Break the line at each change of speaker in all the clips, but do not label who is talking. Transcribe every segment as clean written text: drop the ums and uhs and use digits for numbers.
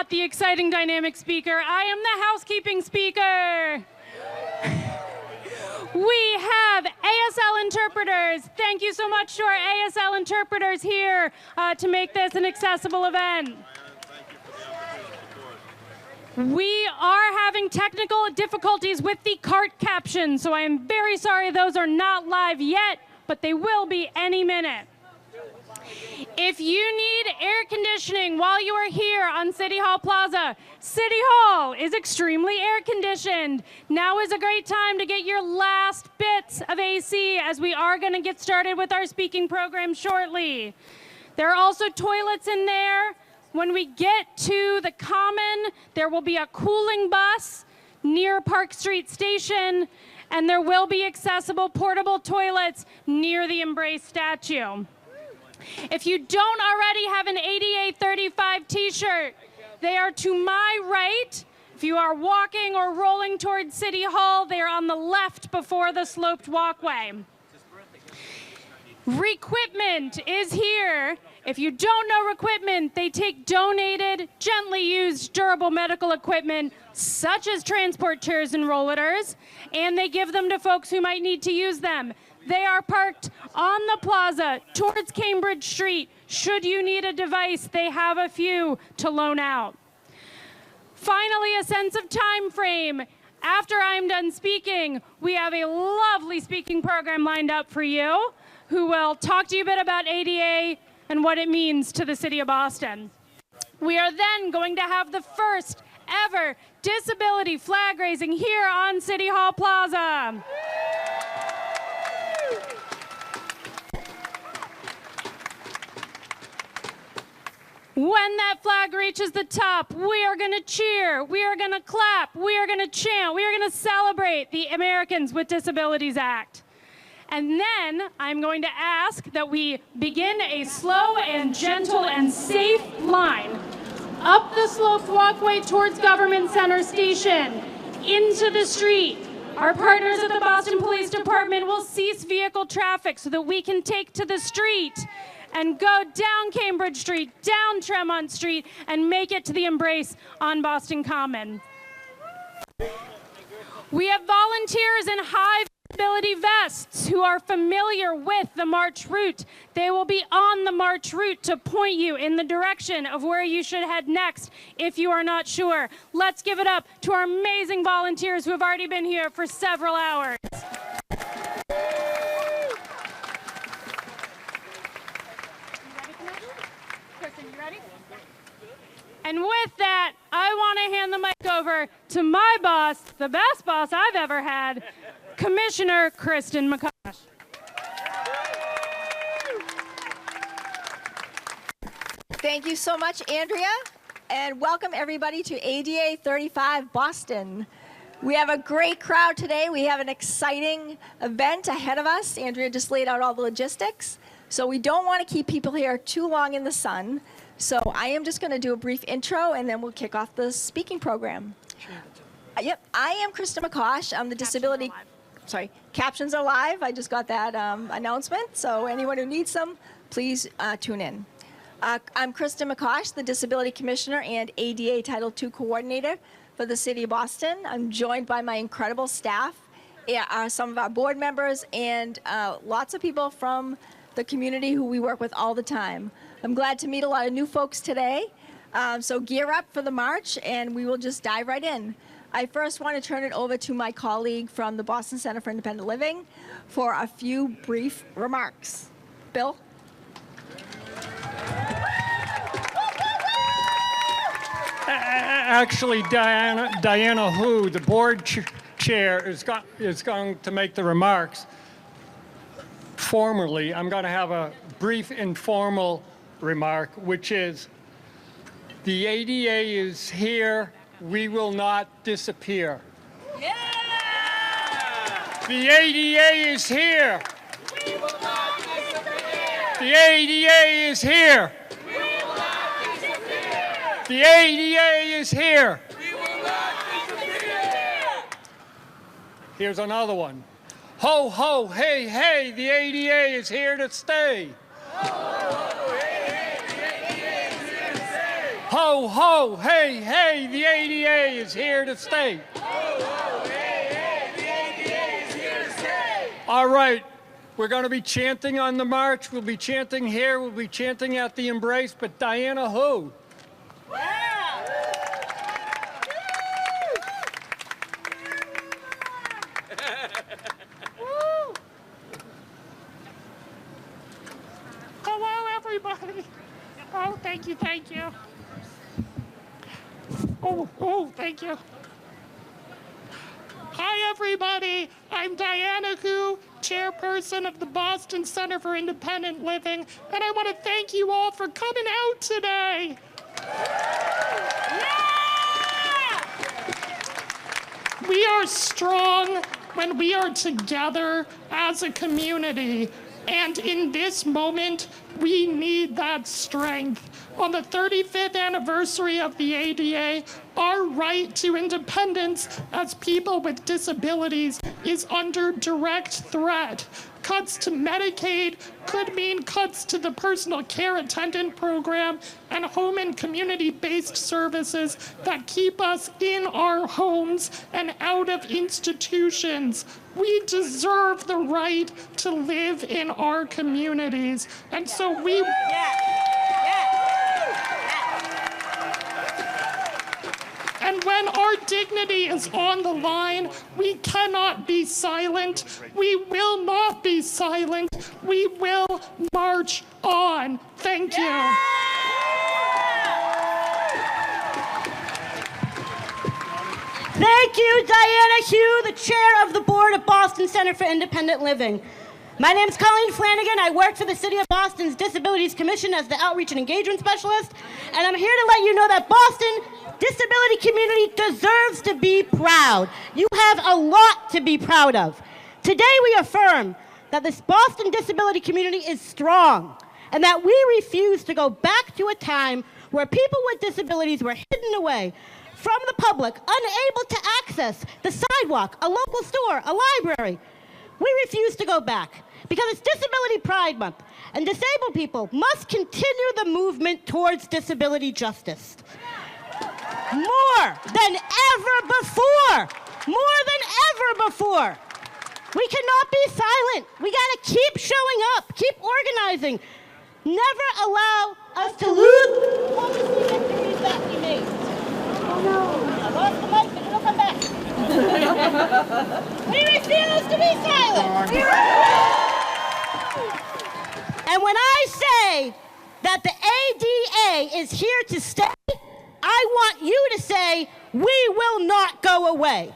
not the exciting dynamic speaker. I am the housekeeping speaker. We have ASL interpreters. Thank you so much to our ASL interpreters here to make this an accessible event. We are having technical difficulties with the cart captions, so I am very sorry those are not live yet, but they will be any minute. If you need air conditioning while you are here on City Hall Plaza, City Hall is extremely air conditioned. Now is a great time to get your last bits of AC as we are going to get started with our speaking program shortly. There are also toilets in there. When we get to the Common, there will be a cooling bus near Park Street Station, and there will be accessible portable toilets near the Embrace statue. If you don't already have an ADA 35 t-shirt, they are to my right. If you are walking or rolling towards City Hall, they are on the left before the sloped walkway. Requipment is here. If you don't know Requipment, they take donated, gently used, durable medical equipment, such as transport chairs and rollers, and they give them to folks who might need to use them. They are parked on the plaza towards Cambridge Street. Should you need a device, they have a few to loan out. Finally, a sense of time frame. After I'm done speaking, we have a lovely speaking program lined up for you who will talk to you a bit about ADA and what it means to the city of Boston. We are then going to have the first ever disability flag raising here on City Hall Plaza. When that flag reaches the top, we are going to cheer, we are going to clap, we are going to chant, we are going to celebrate the Americans with Disabilities Act. And then I'm going to ask that we begin a slow and gentle and safe line up the sloped walkway towards Government Center Station, into the street. Our partners at the Boston Police Department will cease vehicle traffic so that we can take to the street and go down Cambridge Street, down Tremont Street, and make it to the Embrace on Boston Common. We have volunteers in high visibility vests who are familiar with the march route. They will be on the march route to point you in the direction of where you should head next if you are not sure. Let's give it up to our amazing volunteers who have already been here for several hours. And with that, I want to hand the mic over to my boss, the best boss I've ever had, Commissioner Kristen McCosh.
Thank you so much, Andrea, and welcome everybody to ADA 35 Boston. We have a great crowd today. We have an exciting event ahead of us. Andrea just laid out all the logistics. So we don't want to keep people here too long in the sun. So I am just going to do a brief intro, and then we'll kick off the speaking program. Yep, I am Kristen McCosh. I'm the disability. Sorry, captions are live. I just got that announcement. So anyone who needs them, please tune in. I'm Kristen McCosh, the Disability Commissioner and ADA Title II Coordinator for the City of Boston. I'm joined by my incredible staff, some of our board members, and lots of people from the community who we work with all the time. I'm glad to meet a lot of new folks today. So gear up for the march, and we will just dive right in. I first want to turn it over to my colleague from the Boston Center for Independent Living for a few brief remarks. Bill?
Actually, Diana Hu, the board chair, is going to make the remarks. Formally, I'm going to have a brief informal remark, which is the ADA is here. We will not disappear. Yeah! The ADA is here. We will not disappear. The ADA is here. We will not disappear. The ADA is here. We will not disappear. Here's another one. Ho, ho, hey, hey, the ADA is here to stay. Ho, ho, hey, hey, the ADA is here to stay. Ho, ho, ho, hey, hey, the ADA is here to stay. All right, we're going to be chanting on the march. We'll be chanting here. We'll be chanting at the Embrace. But Diana, who?
Hello, everybody. Oh, thank you, thank you. Oh, thank you. Hi, everybody. I'm Diana Hu, chairperson of the Boston Center for Independent Living, and I want to thank you all for coming out today. Yeah! We are strong when we are together as a community, and in this moment, we need that strength. On the 35th anniversary of the ADA, our right to independence as people with disabilities is under direct threat. Cuts to Medicaid could mean cuts to the personal care attendant program and home and community-based services that keep us in our homes and out of institutions. We deserve the right to live in our communities. And so we... And when our dignity is on the line, we cannot be silent. We will not be silent. We will march on. Thank you.
Thank you, Diana Hu, the chair of the board of Boston Center for Independent Living. My name is Colleen Flanagan. I work for the City of Boston's Disabilities Commission as the Outreach and Engagement Specialist, and I'm here to let you know that Boston disability community deserves to be proud. You have a lot to be proud of. Today we affirm that this Boston disability community is strong and that we refuse to go back to a time where people with disabilities were hidden away from the public, unable to access the sidewalk, a local store, a library. We refuse to go back because it's Disability Pride Month, and disabled people must continue the movement towards disability justice. More than ever before. More than ever before. We cannot be silent. We gotta keep showing up, keep organizing. Never allow us to lose the policy victories that we made. Oh no. I lost the mic, but it'll come back. We refuse to be silent. And when I say that the ADA is here to stay, I want you to say, we will not go away.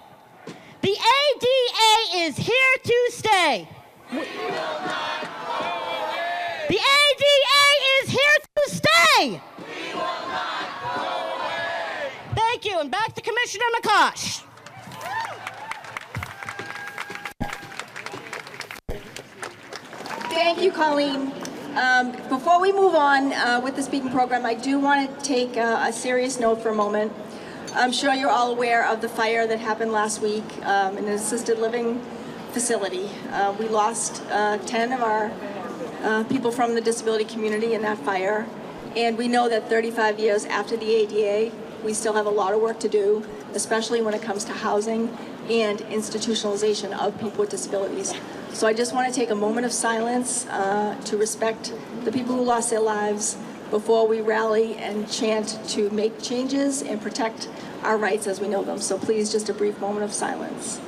The ADA is here to stay. We will not go away. The ADA is here to stay. We will not go away. Thank you, and back to Commissioner McCosh.
Thank you, Colleen. Before we move on with the speaking program, I do want to take a serious note for a moment. I'm sure you're all aware of the fire that happened last week in an assisted living facility. We lost 10 of our people from the disability community in that fire, and we know that 35 years after the ADA, we still have a lot of work to do, especially when it comes to housing and institutionalization of people with disabilities. So I just want to take a moment of silence to respect the people who lost their lives before we rally and chant to make changes and protect our rights as we know them. So please, just a brief moment of silence.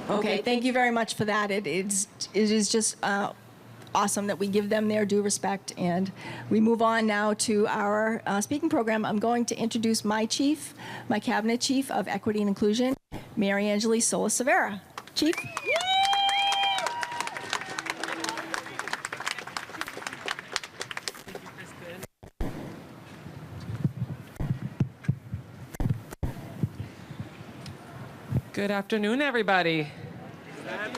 Okay, thank you very much for that. It is just awesome that we give them their due respect. And we move on now to our speaking program. I'm going to introduce my chief, my cabinet chief of equity and inclusion, Mary Angeli Solis-Severa. Chief.
Good afternoon, everybody. I'm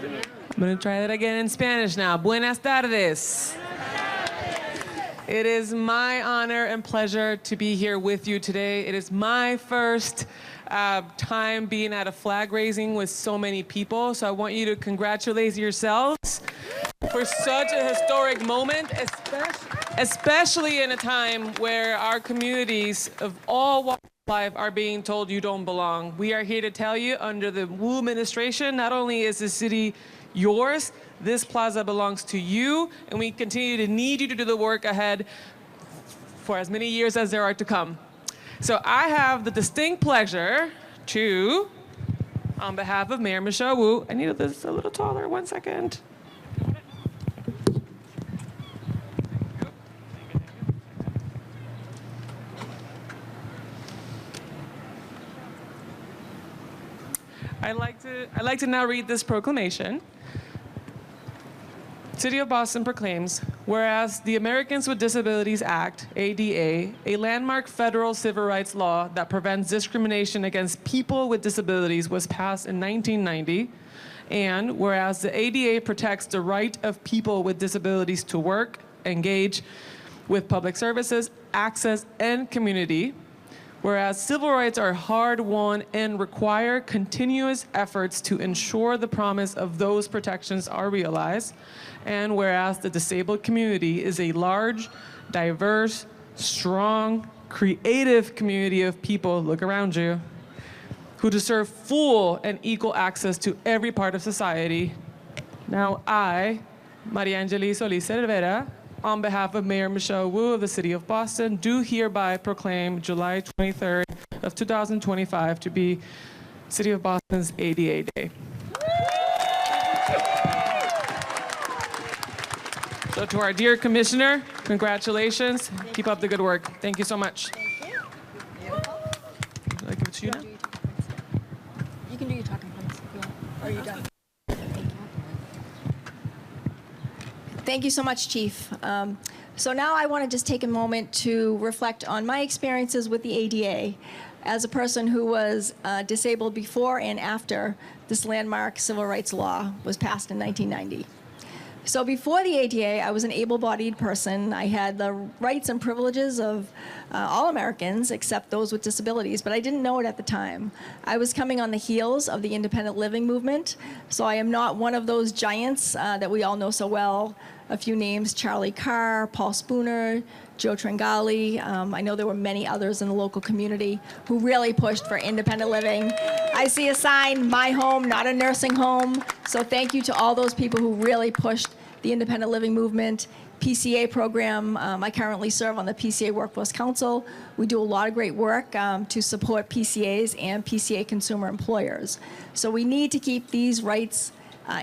going to try that again in Spanish now. Buenas tardes. It is my honor and pleasure to be here with you today. It is my first time being at a flag raising with so many people, so I want you to congratulate yourselves for such a historic moment, especially in a time where our communities of all walks of life are being told you don't belong. We are here to tell you, under the Wu administration, not only is the city yours, this plaza belongs to you, and we continue to need you to do the work ahead for as many years as there are to come. So I have the distinct pleasure to, on behalf of Mayor Michelle Wu, I need this a little taller, 1 second. I'd like to now read this proclamation. City of Boston proclaims, whereas the Americans with Disabilities Act, ADA, a landmark federal civil rights law that prevents discrimination against people with disabilities, was passed in 1990, and whereas the ADA protects the right of people with disabilities to work, engage with public services, access, and community, whereas civil rights are hard-won and require continuous efforts to ensure the promise of those protections are realized, and whereas the disabled community is a large, diverse, strong, creative community of people, look around you, who deserve full and equal access to every part of society. Now I, Mariangeli Solis Cervera, on behalf of Mayor Michelle Wu of the City of Boston, do hereby proclaim July 23rd of 2025 to be City of Boston's ADA Day. So to our dear commissioner, congratulations. Keep up the good work. Thank you so much.
Thank you. Beautiful.
I'll give it to you now.
You can do your talking points if you want. Or are you done? Thank you so much, Chief. So now I want to just take a moment to reflect on my experiences with the ADA as a person who was disabled before and after this landmark civil rights law was passed in 1990. So before the ADA, I was an able-bodied person. I had the rights and privileges of all Americans except those with disabilities, but I didn't know it at the time. I was coming on the heels of the independent living movement, so I am not one of those giants that we all know so well. A few names: Charlie Carr, Paul Spooner, Joe Tringali. I know there were many others in the local community who really pushed for independent living. I see a sign, my home, not a nursing home. So thank you to all those people who really pushed the independent living movement. PCA program, I currently serve on the PCA Workforce Council. We do a lot of great work to support PCAs and PCA consumer employers. So we need to keep these rights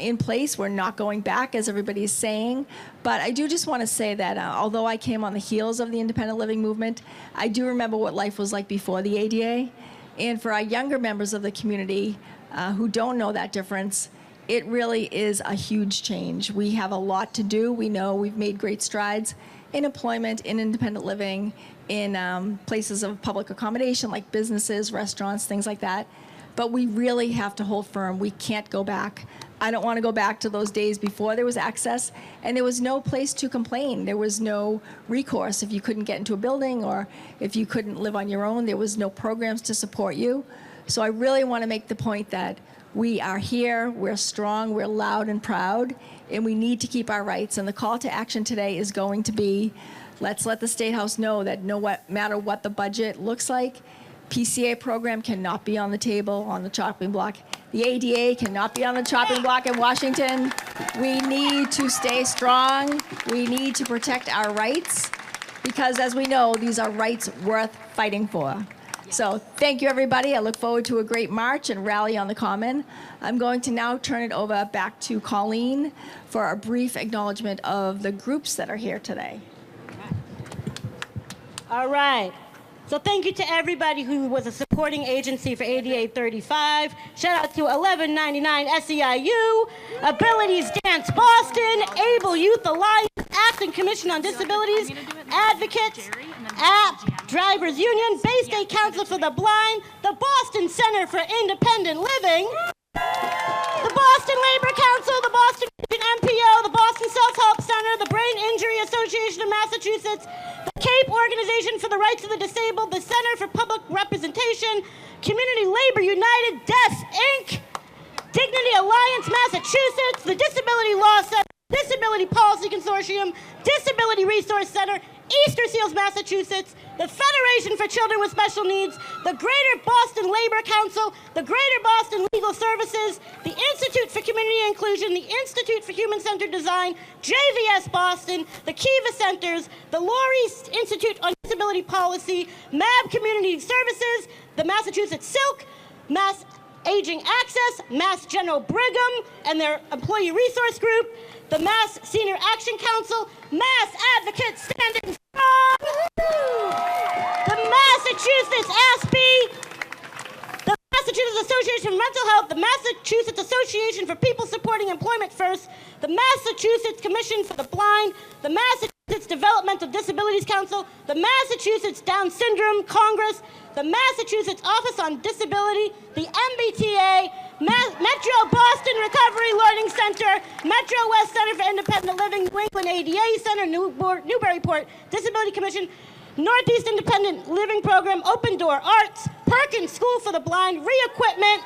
in place. We're not going back, as everybody is saying. But I do just want to say that although I came on the heels of the independent living movement, I do remember what life was like before the ADA. And for our younger members of the community who don't know that difference, it really is a huge change. We have a lot to do. We know we've made great strides in employment, in independent living, in places of public accommodation like businesses, restaurants, things like that. But we really have to hold firm. We can't go back. I don't want to go back to those days before there was access and there was no place to complain. There was no recourse if you couldn't get into a building or if you couldn't live on your own. There was no programs to support you. So I really want to make the point that we are here, we're strong, we're loud and proud, and we need to keep our rights. And the call to action today is going to be, let's let the State House know that no matter what the budget looks like, PCA program cannot be on the table, on the chopping block. The ADA cannot be on the chopping block in Washington. We need to stay strong. We need to protect our rights because, as we know, these are rights worth fighting for. So thank you, everybody. I look forward to a great march and rally on the Common. I'm going to now turn it over back to Colleen for a brief acknowledgement of the groups that are here today.
All right. So thank you to everybody who was a supporting agency for ADA 35. Shout out to 1199 SEIU, Abilities Dance Boston, Able Youth Alliance, Acting Commission on Disabilities, Advocates, APP, Drivers Union, Bay State Council for the Blind, the Boston Center for Independent Living, the Boston Labor Council, the Boston MPO, the Boston Self-Help Center, the Brain Injury Association of Massachusetts, the CAPE Organization for the Rights of the Disabled, the Center for Public Representation, Community Labor United, Deaf Inc., Dignity Alliance Massachusetts, the Disability Law Center, Disability Policy Consortium, Disability Resource Center, Easter Seals Massachusetts, the Federation for Children with Special Needs, the Greater Boston Labor Council, the Greater Boston Legal Services, the Institute for Community Inclusion, the Institute for Human-Centered Design, JVS Boston, the Kiva Centers, the Laurie Institute on Disability Policy, MAB Community Services, the Massachusetts Silk, Mass Aging Access, Mass General Brigham and their Employee Resource Group, the Mass Senior Action Council, Mass Advocates Standing Strong, the Massachusetts ASPE, the Massachusetts Association for Mental Health, the Massachusetts Association for People Supporting Employment First, the Massachusetts Commission for the Blind, the Massachusetts Developmental Disabilities Council, the Massachusetts Down Syndrome Congress, the Massachusetts Office on Disability, the MBTA, Metro Boston Recovery Learning Center, Metro West Center for Independent Living, New England ADA Center, Newburyport Disability Commission, Northeast Independent Living Program, Open Door Arts, Perkins School for the Blind, Re-Equipment,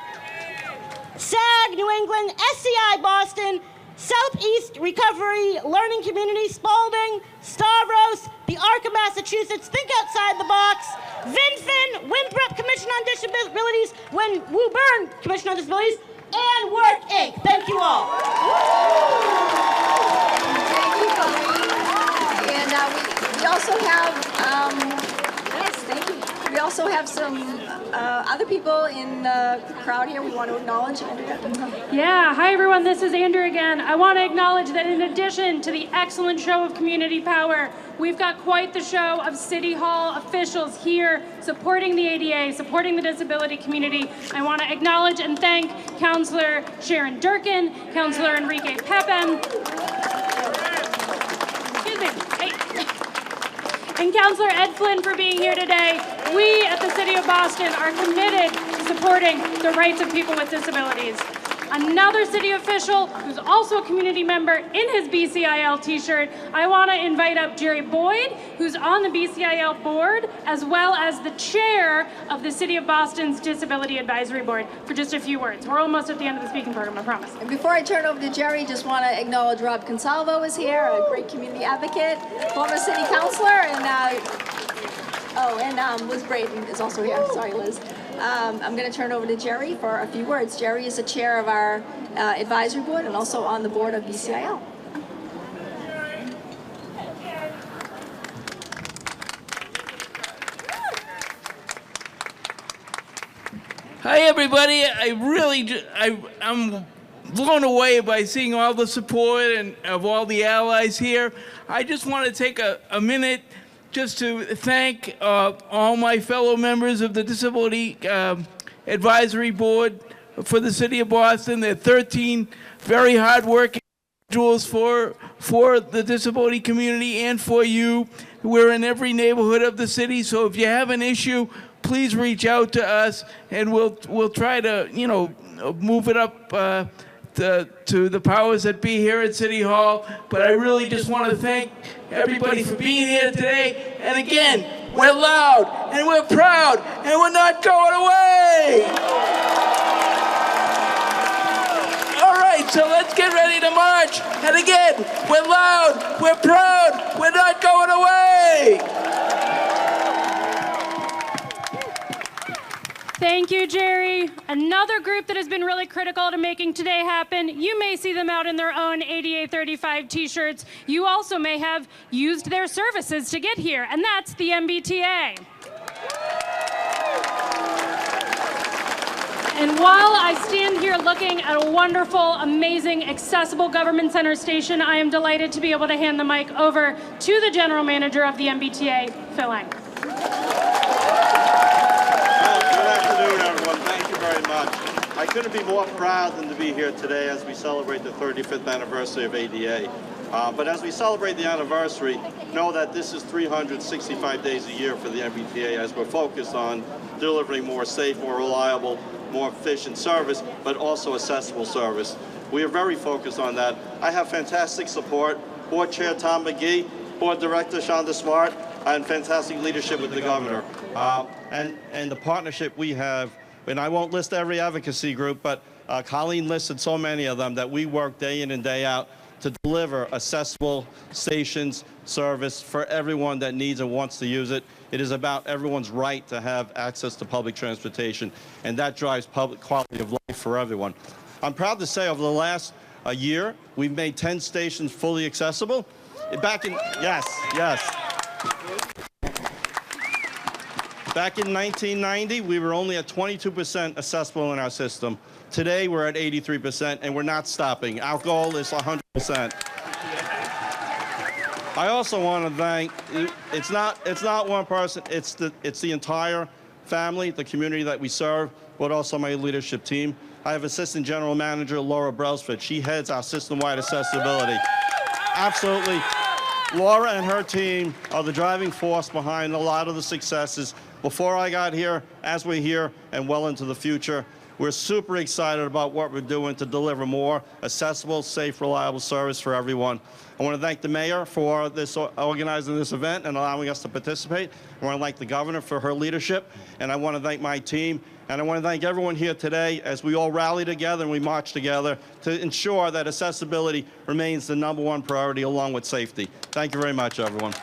SAG New England, SCI Boston, Southeast Recovery Learning Community, Spalding, Stavros, the ARC of Massachusetts, Think Outside the Box, VinFin, Winthrop Commission on Disabilities, Woburn Commission on Disabilities, and Work Inc. Thank you all.
Thank you, Colleen. And we also have, yes, thank you. We also have some other people in the crowd here we want to acknowledge. Andrea.
Yeah, hi everyone, this is Andrew again. I want to acknowledge that in addition to the excellent show of community power, we've got quite the show of City Hall officials here supporting the ADA, supporting the disability community. I want to acknowledge and thank Councillor Sharon Durkin, Councillor Enrique Pepin, excuse me, hey, and Councillor Ed Flynn for being here today. We at the City of Boston are committed to supporting the rights of people with disabilities. Another city official who's also a community member in his BCIL t-shirt, I want to invite up Jerry Boyd, who's on the BCIL board, as well as the chair of the City of Boston's Disability Advisory Board, for just a few words. We're almost at the end of the speaking program, I promise.
And before I turn over to Jerry, just want to acknowledge Rob Consalvo is here, a great community advocate, former city councilor, and Liz Braden is also here. Sorry, Liz. I'm going to turn over to Jerry for a few words. Jerry is the chair of our advisory board and also on the board of BCIL.
Hi, everybody. I'm blown away by seeing all the support and of all the allies here. I just want to take a minute just to thank all my fellow members of the Disability Advisory Board for the City of Boston. They're 13 very hard-working individuals for the disability community and for you. We're in every neighborhood of the city, so if you have an issue, please reach out to us, and we'll try to, move it up to the powers that be here at City Hall. But I really just want to thank everybody for being here today. And again, we're loud and we're proud and we're not going away. All right, so let's get ready to march. And again, we're loud, we're proud, we're not going away.
Thank you, Jerry. Another group that has been really critical to making today happen, you may see them out in their own ADA 35 t-shirts. You also may have used their services to get here, and that's the MBTA. And while I stand here looking at a wonderful, amazing, accessible government center station, I am delighted to be able to hand the mic over to the general manager of the MBTA, Phil Lang.
Very much. I couldn't be more proud than to be here today as we celebrate the 35th anniversary of ADA. But as we celebrate the anniversary, know that this is 365 days a year for the MBTA as we're focused on delivering more safe, more reliable, more efficient service, but also accessible service. We are very focused on that. I have fantastic support. Board Chair Tom McGee, Board Director Shonda Smart, and fantastic leadership with the governor. And the partnership we have, and I won't list every advocacy group, but Colleen listed so many of them that we work day in and day out to deliver accessible stations service for everyone that needs and wants to use it. It is about everyone's right to have access to public transportation, and that drives public quality of life for everyone. I'm proud to say over the last year, we've made 10 stations fully accessible. Back in 1990, we were only at 22% accessible in our system. Today, we're at 83%, and we're not stopping. Our goal is 100%. I also want to thank, it's not one person, it's the entire family, the community that we serve, but also my leadership team. I have Assistant General Manager Laura Brailsford. She heads our system-wide accessibility. Absolutely. Laura and her team are the driving force behind a lot of the successes. Before I got here, as we're here, and well into the future, we're super excited about what we're doing to deliver more accessible, safe, reliable service for everyone. I want to thank the mayor for organizing this event and allowing us to participate. I want to thank the governor for her leadership, and I want to thank my team, and I want to thank everyone here today as we all rally together and we march together to ensure that accessibility remains the #1 priority along with safety. Thank you very much, everyone.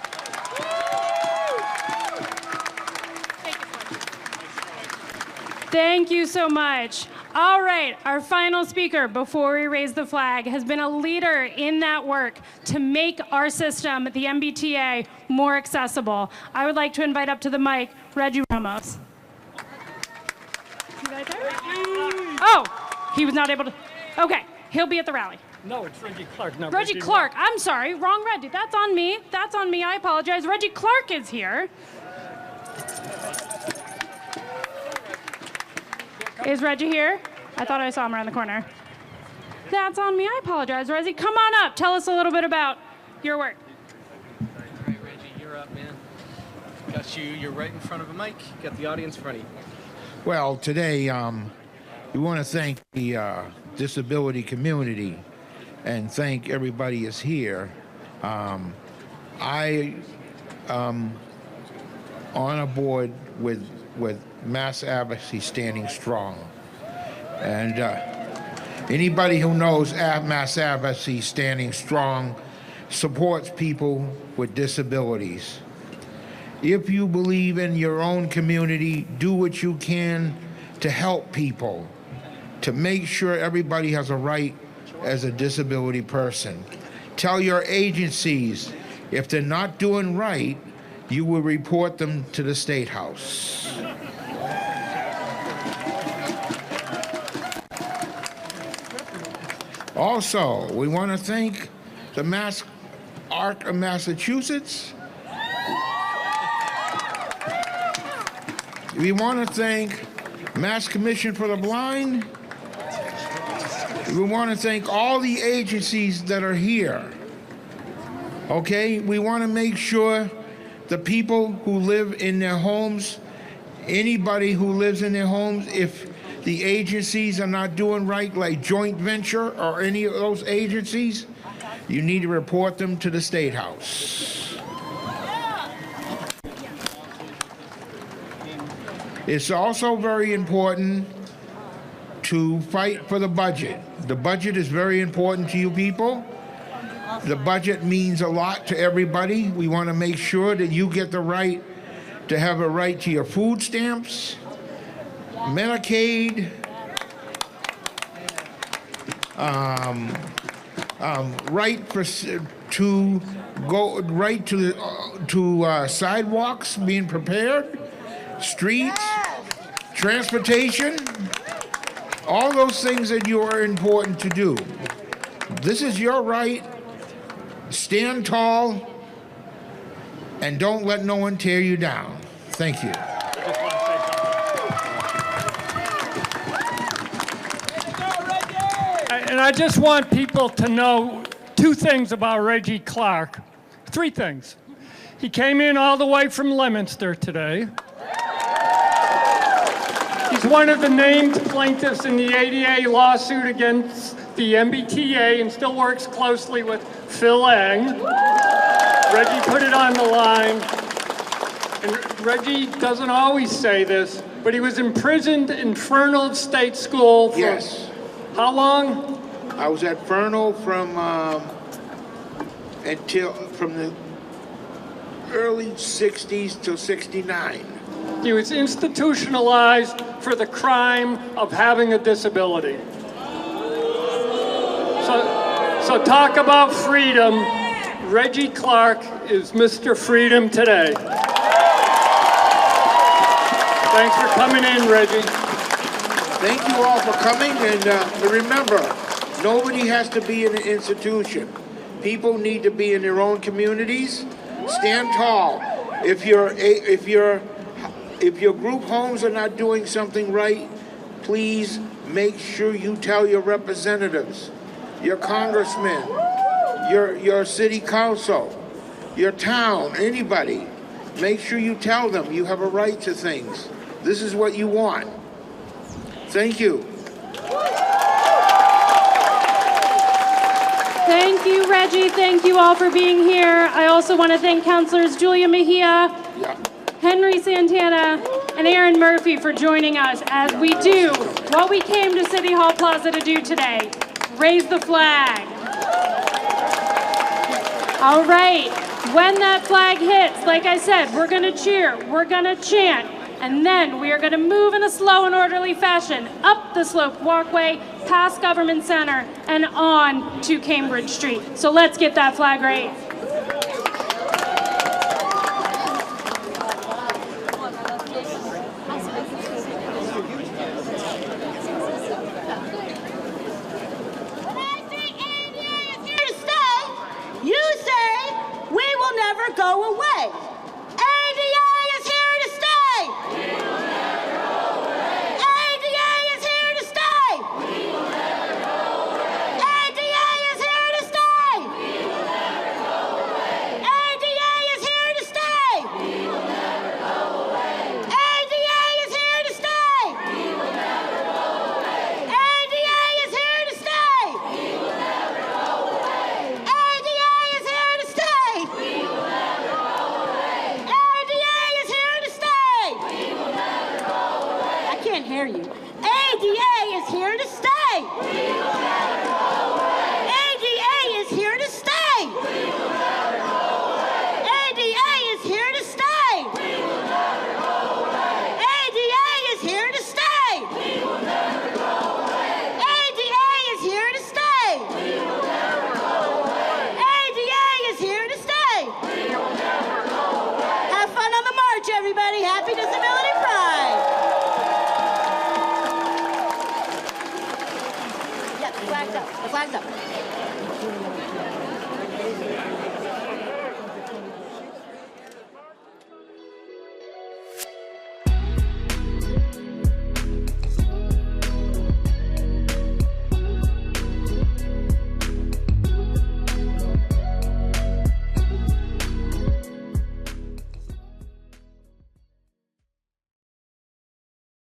Thank you so much. All right, our final speaker before we raise the flag has been a leader in that work to make our system, the MBTA, more accessible. I would like to invite up to the mic Reggie Ramos. Right there? Oh, he was not able to. Okay, he'll be at the rally.
No, it's Reggie Clark. Not
Reggie Clark. I'm sorry, wrong Reggie. That's on me. That's on me. I apologize. Reggie Clark is here. Is Reggie here? I thought I saw him around the corner. That's on me. I apologize, Reggie. Come on up. Tell us a little bit about your work.
All right, Reggie, you're up, man. You're right in front of a mic. Got the audience in front of you.
Well, today we want to thank the disability community and thank everybody is here. I on a board with Mass Advocacy Standing Strong. And anybody who knows Mass Advocacy Standing Strong supports people with disabilities. If you believe in your own community, do what you can to help people, to make sure everybody has a right as a disability person. Tell your agencies, if they're not doing right, you will report them to the State House. Also, we want to thank the Mass Arc of Massachusetts. We want to thank Mass Commission for the Blind. We want to thank all the agencies that are here. Okay, we want to make sure the people who live in their homes, anybody who lives in their homes, if the agencies are not doing right, like Joint Venture or any of those agencies, you need to report them to the State House. It's also very important to fight for the budget. The budget is very important to you people. The budget means a lot to everybody. We want to make sure that you get the right to have a right to your food stamps, Medicaid, right to sidewalks being prepared, streets, transportation, all those things that you are important to do. This is your right. Stand tall and don't let no one tear you down. Thank you.
And I just want people to know 2 things about Reggie Clark. 3 things. He came in all the way from Leominster today. He's one of the named plaintiffs in the ADA lawsuit against the MBTA and still works closely with Phil Lang. Reggie put it on the line. And Reggie doesn't always say this, but he was imprisoned in Fernald State School for
Yes.
how long?
I was at Fernald from the early 60s till 69.
He was institutionalized for the crime of having a disability. So talk about freedom. Reggie Clark is Mr. Freedom today. Thanks for coming in, Reggie.
Thank you all for coming, and remember, nobody has to be in an institution. People need to be in their own communities. Stand tall. If your group homes are not doing something right, please make sure you tell your representatives, your congressmen, your city council, your town, anybody. Make sure you tell them you have a right to things. This is what you want. Thank you.
Thank you, Reggie. Thank you all for being here. I also want to thank Councilors Julia Mejia, Henry Santana, and Aaron Murphy for joining us as we do what we came to City Hall Plaza to do today, raise the flag. All right, when that flag hits, like I said, we're gonna cheer, we're gonna chant, and then we are gonna move in a slow and orderly fashion up the sloped walkway, past Government Center, and on to Cambridge Street. So let's get that flag raised.
Go away. ADA is here to stay. We will never go away. ADA is here to stay. We will never go away. ADA is here to stay. We will never go away. ADA is here to stay. We will never go away. ADA is here to stay. We will never go away. ADA is here to stay. We will never go away. ADA is here to stay. We will hear you. ADA is here to stay. We will never go away. ADA is here to stay. We will never go away. ADA is here to stay. We will never go away. ADA is here to stay. We will never go away. ADA is here to stay. We will never go away. ADA is here to stay. We will never go away. Have fun on the march, everybody. Happy Disability Pride. The flag's up.